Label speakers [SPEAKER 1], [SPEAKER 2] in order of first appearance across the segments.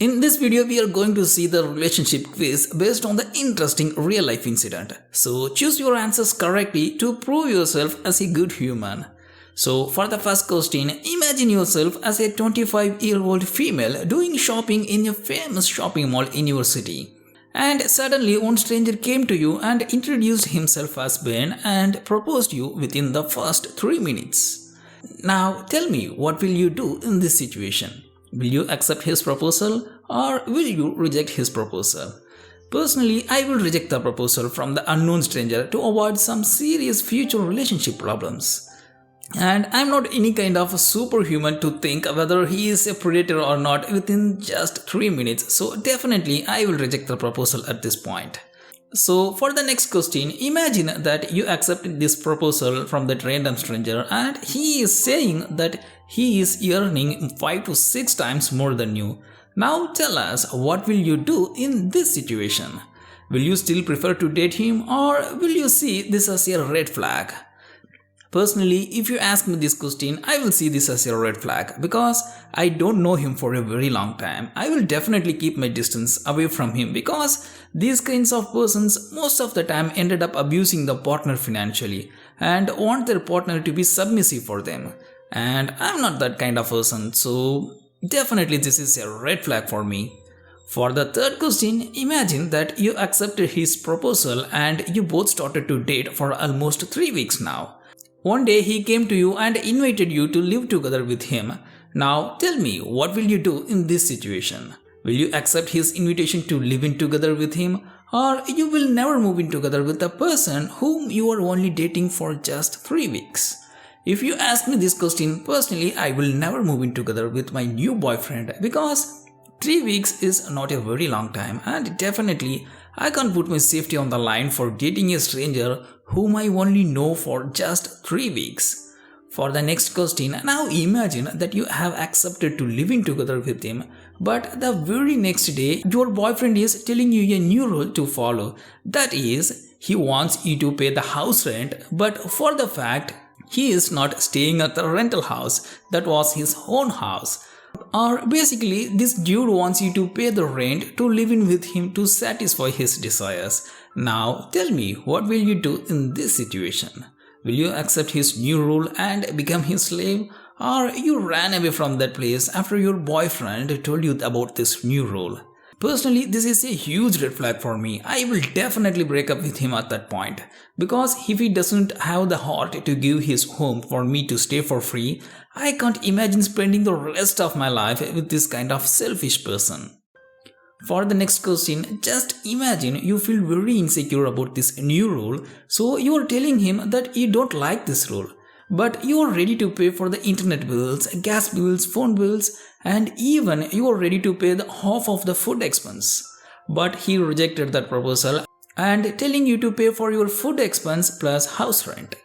[SPEAKER 1] In this video, we are going to see the relationship quiz based on the interesting real life incident. So choose your answers correctly to prove yourself as a good human. So for the first question, imagine yourself as a 25-year-old female doing shopping in a famous shopping mall in your city. And suddenly one stranger came to you and introduced himself as Ben and proposed you within the first 3 minutes. Now tell me, what will you do in this situation? Will you accept his proposal or will you reject his proposal? Personally, I will reject the proposal from the unknown stranger to avoid some serious future relationship problems. And I'm not any kind of a superhuman to think whether he is a predator or not within just 3 minutes, so definitely I will reject the proposal at this point. So for the next question, imagine that you accepted this proposal from that random stranger and he is saying that he is earning 5 to 6 times more than you. Now tell us, what will you do in this situation? Will you still prefer to date him or will you see this as a red flag? Personally, if you ask me this question, I will see this as a red flag because I don't know him for a very long time. I will definitely keep my distance away from him because these kinds of persons most of the time ended up abusing the partner financially and want their partner to be submissive for them. And I'm not that kind of person, so definitely this is a red flag for me. For the third question, imagine that you accepted his proposal and you both started to date for almost 3 weeks now. One day he came to you and invited you to live together with him. Now tell me, what will you do in this situation? Will you accept his invitation to live in together with him or you will never move in together with the person whom you are only dating for just 3 weeks? If you ask me this question, personally I will never move in together with my new boyfriend because 3 weeks is not a very long time and definitely I can't put my safety on the line for dating a stranger whom I only know for just 3 weeks. For the next question, now imagine that you have accepted to living together with him, but the very next day your boyfriend is telling you a new rule to follow. That is, he wants you to pay the house rent, but for the fact he is not staying at the rental house, that was his own house. Or basically, this dude wants you to pay the rent to live in with him to satisfy his desires. Now tell me, what will you do in this situation? Will you accept his new rule and become his slave? Or you ran away from that place after your boyfriend told you about this new rule? Personally, this is a huge red flag for me. I will definitely break up with him at that point. Because if he doesn't have the heart to give his home for me to stay for free, I can't imagine spending the rest of my life with this kind of selfish person. For the next question, just imagine you feel very insecure about this new rule, so you are telling him that you don't like this rule. But you are ready to pay for the internet bills, gas bills, phone bills, and even you are ready to pay the half of the food expense. But he rejected that proposal and telling you to pay for your food expense plus house rent,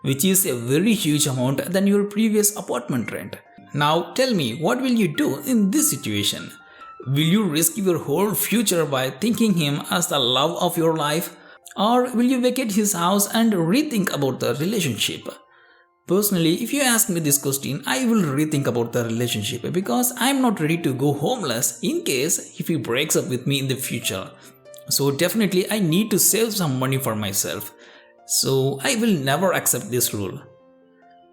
[SPEAKER 1] which is a very huge amount than your previous apartment rent. Now tell me, what will you do in this situation? Will you risk your whole future by thinking him as the love of your life? Or will you vacate his house and rethink about the relationship? Personally, if you ask me this question, I will rethink about the relationship because I am not ready to go homeless in case if he breaks up with me in the future. So definitely I need to save some money for myself. So I will never accept this rule.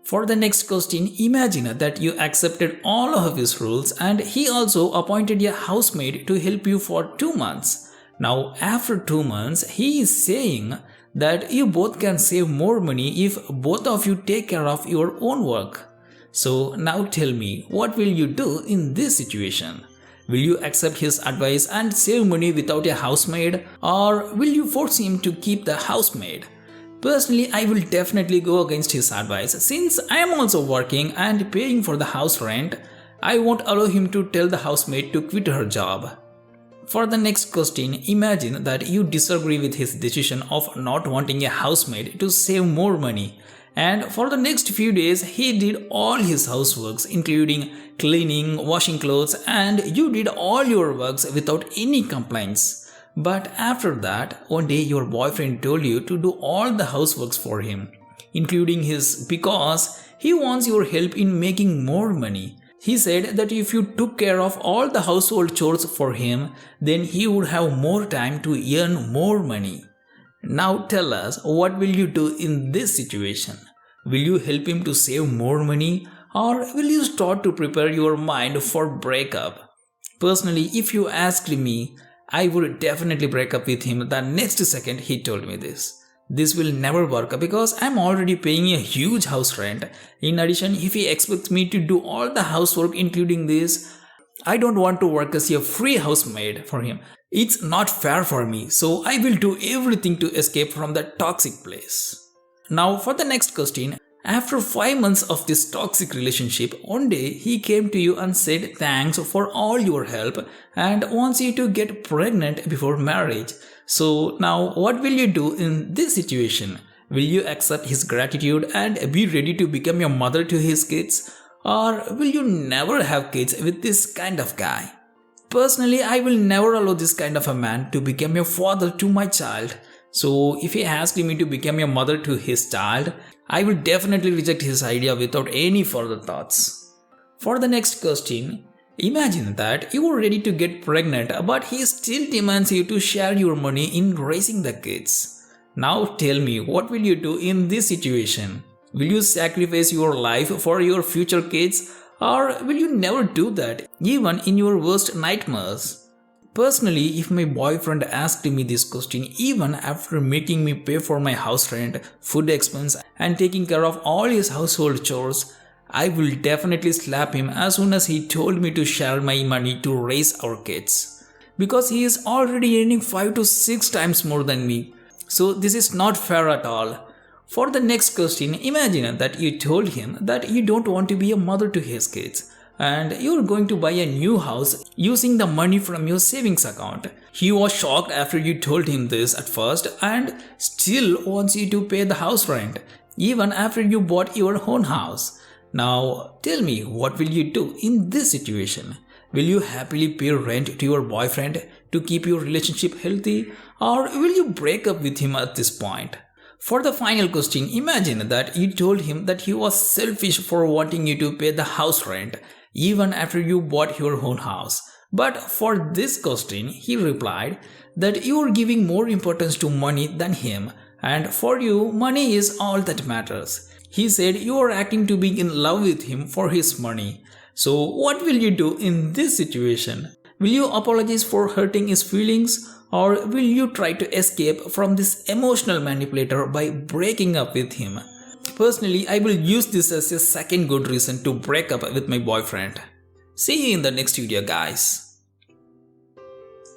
[SPEAKER 1] For the next question, imagine that you accepted all of his rules and he also appointed a housemaid to help you for 2 months. Now after 2 months, he is saying that you both can save more money if both of you take care of your own work. So now tell me, what will you do in this situation? Will you accept his advice and save money without a housemaid or will you force him to keep the housemaid? Personally, I will definitely go against his advice. Since I am also working and paying for the house rent, I won't allow him to tell the housemaid to quit her job. For the next question, imagine that you disagree with his decision of not wanting a housemaid to save more money. And for the next few days, he did all his houseworks including cleaning, washing clothes, and you did all your works without any complaints. But after that, one day your boyfriend told you to do all the houseworks for him, including his because he wants your help in making more money. He said that if you took care of all the household chores for him, then he would have more time to earn more money. Now tell us, what will you do in this situation? Will you help him to save more money, or will you start to prepare your mind for breakup? Personally, if you asked me, I would definitely break up with him the next second he told me this. This will never work because I'm already paying a huge house rent. In addition, if he expects me to do all the housework including this, I don't want to work as a free housemaid for him. It's not fair for me, so I will do everything to escape from that toxic place. Now for the next question. After 5 months of this toxic relationship, one day he came to you and said thanks for all your help and wants you to get pregnant before marriage. So now what will you do in this situation? Will you accept his gratitude and be ready to become a mother to his kids? Or will you never have kids with this kind of guy? Personally, I will never allow this kind of a man to become a father to my child. So if he asks me to become a mother to his child, I will definitely reject his idea without any further thoughts. For the next question, imagine that you are ready to get pregnant but he still demands you to share your money in raising the kids. Now tell me, what will you do in this situation? Will you sacrifice your life for your future kids, or will you never do that even in your worst nightmares? Personally, if my boyfriend asked me this question even after making me pay for my house rent, food expense and taking care of all his household chores, I will definitely slap him as soon as he told me to share my money to raise our kids. Because he is already earning 5 to 6 times more than me. So this is not fair at all. For the next question, imagine that you told him that you don't want to be a mother to his kids, and you're going to buy a new house using the money from your savings account. He was shocked after you told him this at first and still wants you to pay the house rent even after you bought your own house. Now tell me, what will you do in this situation? Will you happily pay rent to your boyfriend to keep your relationship healthy, or will you break up with him at this point? For the final question, imagine that you told him that he was selfish for wanting you to pay the house rent even after you bought your own house. But for this question, he replied that you are giving more importance to money than him, and for you, money is all that matters. He said you are acting to be in love with him for his money. So what will you do in this situation? Will you apologize for hurting his feelings, or will you try to escape from this emotional manipulator by breaking up with him? Personally, I will use this as a second good reason to break up with my boyfriend. See you in the next video, guys.